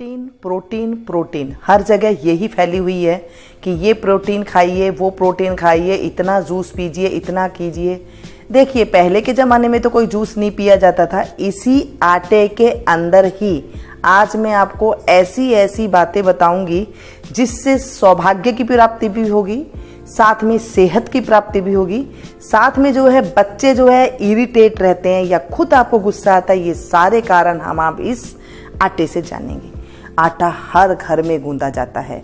Protein protein protein हर जगह यही फैली हुई है कि ये प्रोटीन खाइए, वो प्रोटीन खाइए, इतना जूस पीजिए, इतना कीजिए। देखिए, पहले के ज़माने में तो कोई जूस नहीं पिया जाता था। इसी आटे के अंदर ही आज मैं आपको ऐसी ऐसी बातें बताऊंगी जिससे सौभाग्य की प्राप्ति भी होगी, साथ में सेहत की प्राप्ति भी होगी, साथ में जो है बच्चे जो है इरिटेट रहते हैं या खुद आपको गुस्सा आता है, ये सारे कारण हम आप इस आटे से जानेंगे। आटा हर घर में गूंदा जाता है।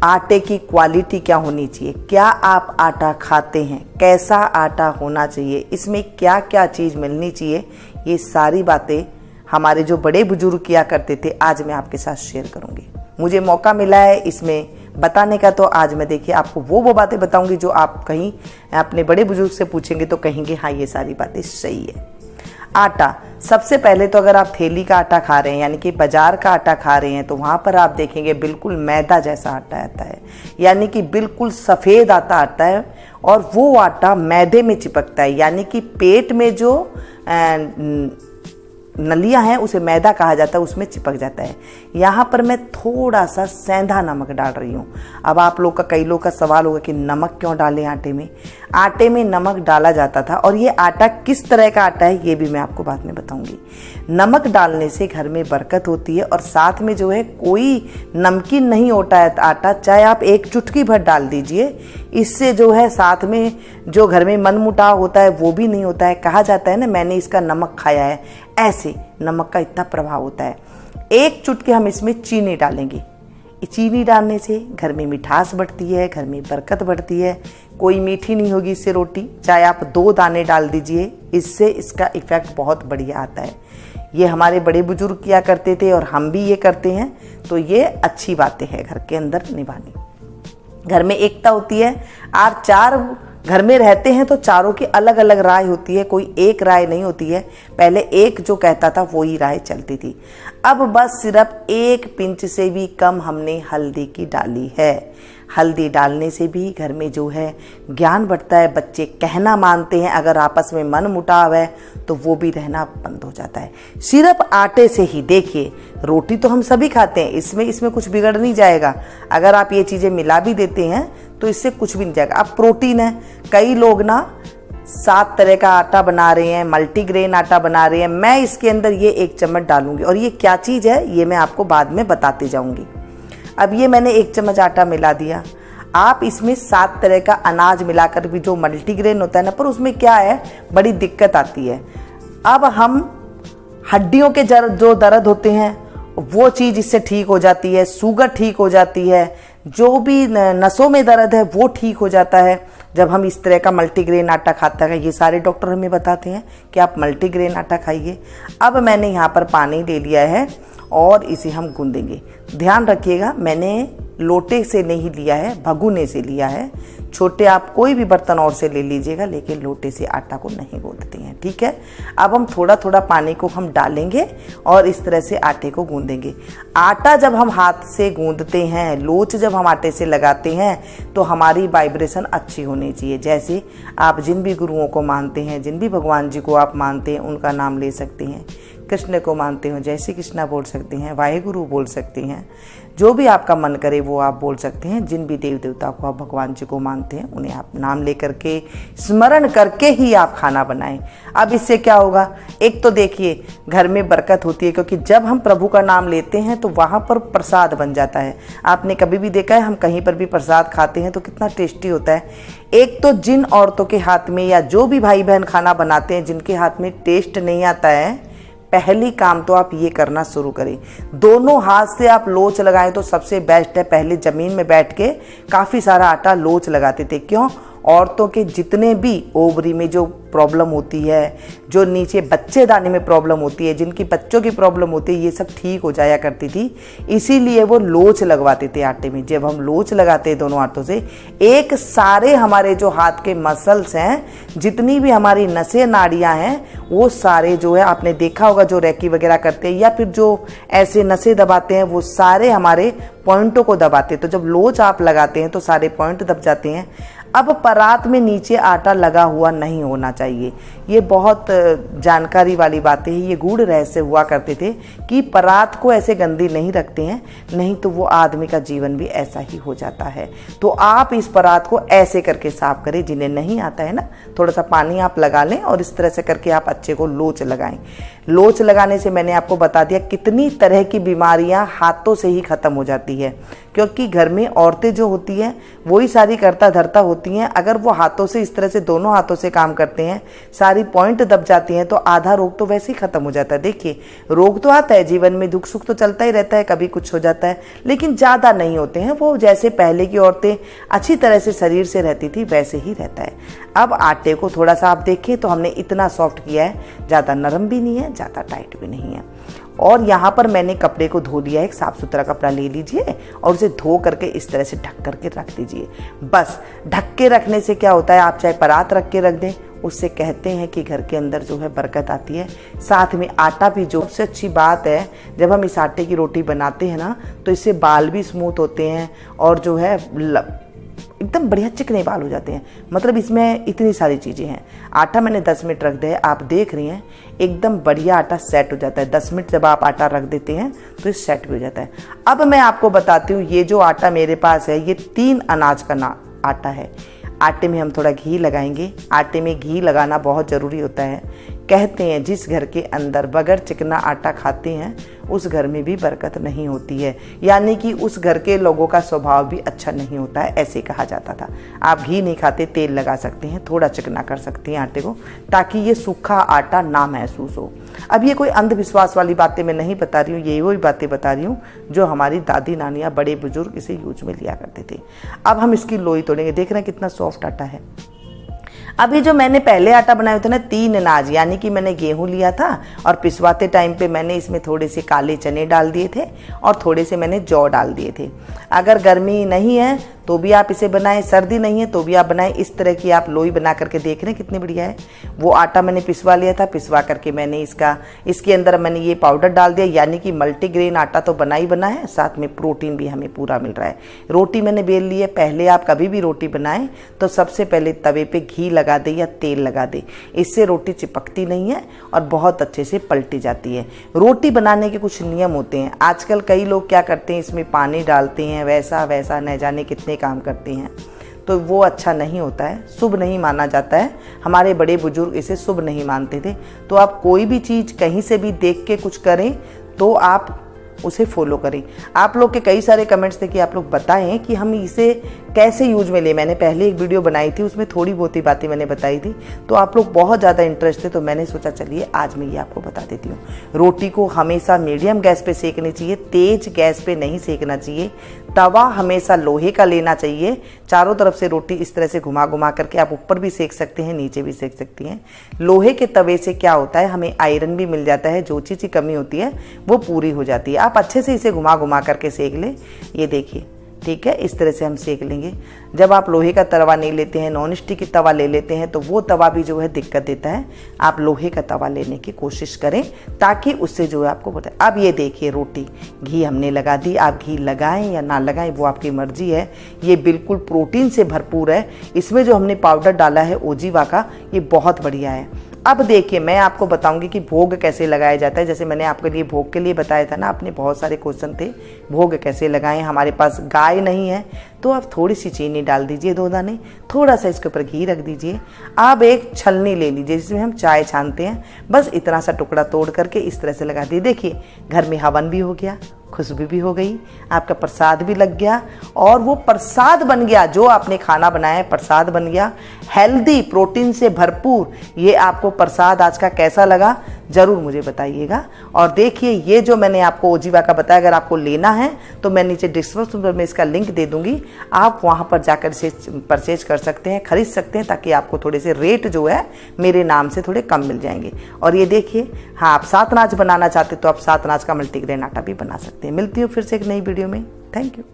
आटे की क्वालिटी क्या होनी चाहिए, क्या आप आटा खाते हैं, कैसा आटा होना चाहिए, इसमें क्या क्या चीज़ मिलनी चाहिए, ये सारी बातें हमारे जो बड़े बुजुर्ग किया करते थे आज मैं आपके साथ शेयर करूंगी। मुझे मौका मिला है इसमें बताने का, तो आज मैं देखिए आपको वो बातें बताऊंगी जो आप कहीं अपने बड़े बुजुर्ग से पूछेंगे तो कहेंगे हाँ ये सारी बातें सही है। आटा, सबसे पहले तो अगर आप थैली का आटा खा रहे हैं यानी कि बाजार का आटा खा रहे हैं तो वहाँ पर आप देखेंगे बिल्कुल मैदा जैसा आटा आता है, यानी कि बिल्कुल सफ़ेद आटा आता है और वो आटा मैदे में चिपकता है, यानी कि पेट में जो नलियां हैं उसे मैदा कहा जाता है, उसमें चिपक जाता है। यहाँ पर मैं थोड़ा सा सेंधा नमक डाल रही हूँ। अब आप लोग का कई लोग का सवाल होगा कि नमक क्यों डालें आटे में। आटे में नमक डाला जाता था और ये आटा किस तरह का आटा है ये भी मैं आपको बाद में बताऊंगी। नमक डालने से घर में बरकत होती है और साथ में जो है कोई नमकीन नहीं होता है आटा, चाहे आप एक चुटकी भर डाल दीजिए, इससे जो है साथ में जो घर में मनमुटाव होता है वो भी नहीं होता है। कहा जाता है ना मैंने इसका नमक खाया है, ऐसे नमक का इतना प्रभाव होता है। एक चुटकी हम इसमें चीनी डालेंगे। चीनी डालने से घर में मिठास बढ़ती है, घर में बरकत बढ़ती है। कोई मीठी नहीं होगी इससे रोटी, चाहे आप 2 दाने डाल दीजिए, इससे इसका इफेक्ट बहुत बढ़िया आता है। ये हमारे बड़े बुजुर्ग किया करते थे और हम भी ये करते हैं, तो ये अच्छी बातें हैं घर के अंदर निभानी। घर में एकता होती है। आप 4 घर में रहते हैं तो चारों की अलग अलग राय होती है, कोई एक राय नहीं होती है। पहले एक जो कहता था वो ही राय चलती थी। अब बस सिर्फ 1 पिंच से भी कम हमने हल्दी की डाली है। हल्दी डालने से भी घर में जो है ज्ञान बढ़ता है, बच्चे कहना मानते हैं। अगर आपस में मन मुटाव है तो वो भी रहना बंद हो जाता है। सिर्फ आटे से ही देखिए, रोटी तो हम सभी खाते हैं, इसमें कुछ बिगड़ नहीं जाएगा। अगर आप ये चीज़ें मिला भी देते हैं तो इससे कुछ भी नहीं जाएगा। अब प्रोटीन है, कई लोग ना 7 तरह का आटा बना रहे हैं, मल्टीग्रेन आटा बना रहे हैं। मैं इसके अंदर ये 1 चम्मच डालूंगी और ये क्या चीज़ है ये मैं आपको बाद में बताती जाऊंगी। अब ये मैंने 1 चम्मच आटा मिला दिया। आप इसमें 7 तरह का अनाज मिलाकर भी जो मल्टीग्रेन होता है ना, पर उसमें क्या है बड़ी दिक्कत आती है। अब हम हड्डियों के जो दर्द होते हैं वो चीज़ इससे ठीक हो जाती है, शुगर ठीक हो जाती है, जो भी नसों में दर्द है वो ठीक हो जाता है जब हम इस तरह का मल्टीग्रेन आटा खाते हैं। ये सारे डॉक्टर हमें बताते हैं कि आप मल्टीग्रेन आटा खाइए। अब मैंने यहाँ पर पानी ले लिया है और इसे हम गूंदेंगे। ध्यान रखिएगा, मैंने लोटे से नहीं लिया है, भगोने से लिया है। छोटे आप कोई भी बर्तन और से ले लीजिएगा, लेकिन लोटे से आटा को नहीं गूंदते हैं, ठीक है। अब हम थोड़ा थोड़ा पानी को हम डालेंगे और इस तरह से आटे को गूंदेंगे। आटा जब हम हाथ से गूंदते हैं, लोच जब हम आटे से लगाते हैं तो हमारी वाइब्रेशन अच्छी होनी चाहिए। जैसे आप जिन भी गुरुओं को मानते हैं, जिन भी भगवान जी को आप मानते हैं उनका नाम ले सकते हैं। कृष्ण को मानते हो जय श्री कृष्णा बोल सकते हैं, वाहेगुरु बोल सकते हैं, जो भी आपका मन करे वो आप बोल सकते हैं। जिन भी देव देवता को आप भगवान जी को मानते हैं उन्हें आप नाम लेकर के स्मरण करके ही आप खाना बनाएं। अब इससे क्या होगा, एक तो देखिए घर में बरकत होती है, क्योंकि जब हम प्रभु का नाम लेते हैं तो वहाँ पर प्रसाद बन जाता है। आपने कभी भी देखा है हम कहीं पर भी प्रसाद खाते हैं तो कितना टेस्टी होता है। एक तो जिन औरतों के हाथ में या जो भी भाई बहन खाना बनाते हैं जिनके हाथ में टेस्ट नहीं आता है, पहली काम तो आप ये करना शुरू करें। दोनों हाथ से आप लोच लगाएं तो सबसे बेस्ट है। पहले ज़मीन में बैठ के काफ़ी सारा आटा लोच लगाते थे। क्यों? औरतों के जितने भी ओवरी में जो प्रॉब्लम होती है, जो नीचे बच्चेदानी में प्रॉब्लम होती है, जिनकी बच्चों की प्रॉब्लम होती है, ये सब ठीक हो जाया करती थी। इसीलिए वो लोच लगवाते थे आटे में। जब हम लोच लगाते हैं दोनों हाथों से, एक सारे हमारे जो हाथ के मसल्स हैं, जितनी भी हमारी नसें नाड़ियाँ हैं, वो सारे जो है आपने देखा होगा जो रेकी वगैरह करते हैं या फिर जो ऐसे नसें दबाते हैं, वो सारे हमारे पॉइंटों को दबाते हैं। तो जब लोच आप लगाते हैं तो सारे पॉइंट दब जाते हैं। अब परात में नीचे आटा लगा हुआ नहीं होना चाहिए। ये बहुत जानकारी वाली बातें हैं, ये गूढ़ रहस्य हुआ करते थे कि परात को ऐसे गंदी नहीं रखते हैं, नहीं तो वो आदमी का जीवन भी ऐसा ही हो जाता है। तो आप इस परात को ऐसे करके साफ करें। जिन्हें नहीं आता है ना, थोड़ा सा पानी आप लगा लें और इस तरह से करके आप अच्छे को लोच लगाएं। लोच लगाने से मैंने आपको बता दिया कितनी तरह की बीमारियां हाथों से ही खत्म हो जाती है, क्योंकि घर में औरतें जो होती हैं वही सारी करता धरता होती हैं। अगर वो हाथों से इस तरह से दोनों हाथों से काम करते हैं, सारी पॉइंट दब जाती हैं, तो आधा रोग तो वैसे ही खत्म हो जाता है। देखिए, रोग तो आता है जीवन में, दुख सुख तो चलता ही रहता है, कभी कुछ हो जाता है, लेकिन ज़्यादा नहीं होते हैं। वो जैसे पहले की औरतें अच्छी तरह से शरीर से रहती थी वैसे ही रहता है। अब आटे को थोड़ा सा आप देखें तो हमने इतना सॉफ्ट किया है, ज़्यादा नरम भी नहीं है, ज़्यादा टाइट भी नहीं है। और यहाँ पर मैंने कपड़े को धो लिया है। एक साफ सुथरा कपड़ा ले लीजिए और उसे धो करके इस तरह से ढक करके रख दीजिए। बस ढक के रखने से क्या होता है, आप चाहे परात रख के रख दें, उससे कहते हैं कि घर के अंदर जो है बरकत आती है। साथ में आटा भी, जो सबसे अच्छी बात है, जब हम इस आटे की रोटी बनाते हैं ना, तो इससे बाल भी स्मूथ होते हैं और जो है एकदम बढ़िया चिकने बाल हो जाते हैं। मतलब इसमें इतनी सारी चीज़ें हैं। आटा मैंने 10 मिनट रख दिया, आप देख रही हैं एकदम बढ़िया आटा सेट हो जाता है। 10 मिनट जब आप आटा रख देते हैं तो ये सेट भी हो जाता है। अब मैं आपको बताती हूँ, ये जो आटा मेरे पास है ये 3 अनाज का आटा है। आटे में हम थोड़ा घी लगाएंगे। आटे में घी लगाना बहुत ज़रूरी होता है। कहते हैं जिस घर के अंदर बगैर चिकना आटा खाते हैं उस घर में भी बरकत नहीं होती है, यानी कि उस घर के लोगों का स्वभाव भी अच्छा नहीं होता है, ऐसे कहा जाता था। आप घी नहीं खाते, तेल लगा सकते हैं, थोड़ा चिकना कर सकते हैं आटे को, ताकि ये सूखा आटा ना महसूस हो। अब ये कोई अंधविश्वास वाली बातें मैं नहीं बता रही हूँ, यही वही बातें बता रही हूँ जो हमारी दादी नानियाँ बड़े बुजुर्ग इसे यूज में लिया करते थे। अब हम इसकी लोई तोड़ेंगे। देख रहे हैं कितना सॉफ्ट आटा है। अभी जो मैंने पहले आटा बनाया था ना 3 अनाज, यानी कि मैंने गेहूं लिया था और पिसवाते टाइम पे मैंने इसमें थोड़े से काले चने डाल दिए थे और थोड़े से मैंने जौ डाल दिए थे। अगर गर्मी नहीं है तो भी आप इसे बनाएं, सर्दी नहीं है तो भी आप बनाएं। इस तरह की आप लोई बना करके देख रहे हैं कितनी बढ़िया है। वो आटा मैंने पिसवा लिया था, पिसवा करके मैंने इसके अंदर मैंने ये पाउडर डाल दिया, यानी कि मल्टीग्रेन आटा तो बना ही बना है, साथ में प्रोटीन भी हमें पूरा मिल रहा है। रोटी मैंने बेल ली है। पहले आप कभी भी रोटी बनाएं तो सबसे पहले तवे पे घी लगा दे या तेल लगा दे, इससे रोटी चिपकती नहीं है और बहुत अच्छे से पलटी जाती है। रोटी बनाने के कुछ नियम होते हैं। आजकल कई लोग क्या करते हैं, इसमें पानी डालते हैं, वैसा वैसा न जाने कितने काम करते हैं, तो वो अच्छा नहीं होता है, शुभ नहीं माना जाता है। हमारे बड़े बुजुर्ग इसे शुभ नहीं मानते थे। तो आप कोई भी चीज़ कहीं से भी देख के कुछ करें तो आप उसे फॉलो करें। आप लोग के कई सारे कमेंट्स थे कि आप लोग बताएं कि हम इसे कैसे यूज में ले। मैंने पहले एक वीडियो बनाई थी, उसमें थोड़ी बहुत ही बातें मैंने बताई थी, तो आप लोग बहुत ज़्यादा इंटरेस्ट थे, तो मैंने सोचा चलिए आज मैं ये आपको बता देती हूँ। रोटी को हमेशा मीडियम गैस पे सेकनी चाहिए, तेज गैस पे नहीं सेकना चाहिए। तवा हमेशा लोहे का लेना चाहिए। चारों तरफ से रोटी इस तरह से घुमा घुमा करके आप ऊपर भी सेक सकते हैं, नीचे भी सेक सकती हैं। लोहे के तवे से क्या होता है, हमें आयरन भी मिल जाता है, जो चीज़ की कमी होती है वो पूरी हो जाती है। आप अच्छे से इसे घुमा घुमा करके सेक लें। ये देखिए, ठीक है, इस तरह से हम सेक लेंगे। जब आप लोहे का तवा नहीं लेते हैं, नॉन स्टिक की तवा ले लेते हैं, तो वो तवा भी जो है दिक्कत देता है। आप लोहे का तवा लेने की कोशिश करें ताकि उससे जो है आपको बताए। अब ये देखिए, रोटी घी हमने लगा दी। आप घी लगाएं या ना लगाएं वो आपकी मर्जी है। ये बिल्कुल प्रोटीन से भरपूर है। इसमें जो हमने पाउडर डाला है ओजीवा का, ये बहुत बढ़िया है। अब देखिए, मैं आपको बताऊंगी कि भोग कैसे लगाया जाता है। जैसे मैंने आपके लिए भोग के लिए बताया था ना, आपने बहुत सारे क्वेश्चन थे, भोग कैसे लगाएं। हमारे पास गाय नहीं है तो आप थोड़ी सी चीनी डाल दीजिए, 2 दाने, थोड़ा सा इसके ऊपर घी रख दीजिए। आप एक छलनी ले लीजिए जिसमें हम चाय छानते हैं, बस इतना सा टुकड़ा तोड़ करके इस तरह से लगा दिए। देखिए, घर में हवन भी हो गया, खुशबू भी हो गई, आपका प्रसाद भी लग गया और वो प्रसाद बन गया। जो आपने खाना बनाया है प्रसाद बन गया, हेल्दी, प्रोटीन से भरपूर। ये आपको प्रसाद आज का कैसा लगा ज़रूर मुझे बताइएगा। और देखिए, ये जो मैंने आपको ओजीवा का बताया, अगर आपको लेना है तो मैं नीचे डिस्क्रिप्शन में इसका लिंक दे दूंगी, आप वहाँ पर जाकर इसे परचेज कर सकते हैं, खरीद सकते हैं, ताकि आपको थोड़े से रेट जो है मेरे नाम से थोड़े कम मिल जाएंगे। और ये देखिए, हाँ, आप 7 अनाज बनाना चाहते तो आप 7 अनाज का मल्टीग्रेन आटा भी बना सकते हैं। मिलती हूँ फिर से एक नई वीडियो में। Thank you.